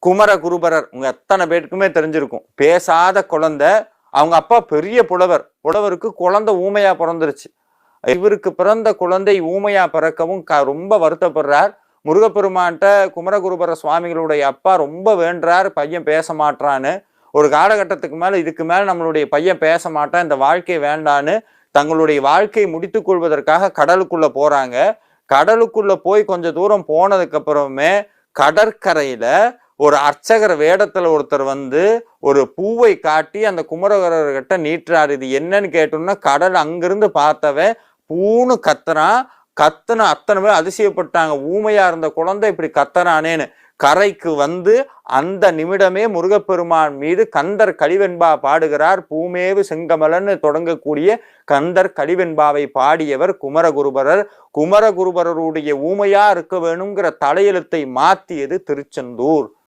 குமரகுருபரர் உங்க எத்தனை பேருக்குமே தெரிஞ்சிருக்கும். பேசாத குழந்தை, அவங்க அப்பா பெரிய புலவருக்கு குழந்தை ஊமையா பிறந்துருச்சு. இவருக்கு பிறந்த குழந்தை ஊமையா பிறக்கவும் ரொம்ப வருத்தப்படுறார். முருகப்பெருமான்கிட்ட குமரகுருபர சுவாமிகளுடைய அப்பா ரொம்ப வேண்டுறார், பையன் பேச மாட்டான்னு. ஒரு காலகட்டத்துக்கு மேல இதுக்கு மேல நம்மளுடைய பையன் பேச மாட்டான், இந்த வாழ்க்கை வேண்டான்னு தங்களுடைய வாழ்க்கையை முடித்துக் கொள்வதற்காக கடலுக்குள்ள போறாங்க. கடலுக்குள்ள போய் கொஞ்ச தூரம் போனதுக்கு அப்புறமே கடற்கரையில ஒரு அர்ச்சகர் வேடத்துல ஒருத்தர் வந்து ஒரு பூவை காட்டி அந்த குமரகுருபரர்கிட்ட நீட்டுறாரு. இது என்னன்னு கேட்டோம்னா, கடல் அங்கிருந்து பார்த்தவன் பூன்னு கத்துறான். கத்துன அத்தனை பேர் அதிசயப்பட்டாங்க, ஊமையா இருந்த குழந்தை இப்படி கத்துறானேன்னு. கரைக்கு வந்து அந்த நிமிடமே முருகப்பெருமான் மீது கந்தர் கலிவெண்பா பாடுகிறார். பூமேவு செங்கமலன்னு தொடங்கக்கூடிய கந்தர் கலிவெண்பாவை பாடியவர் குமரகுருபரர். குமரகுருபரருடைய ஊமையா இருக்க வேணுங்கிற தலையெழுத்தை மாத்தியது திருச்செந்தூர்.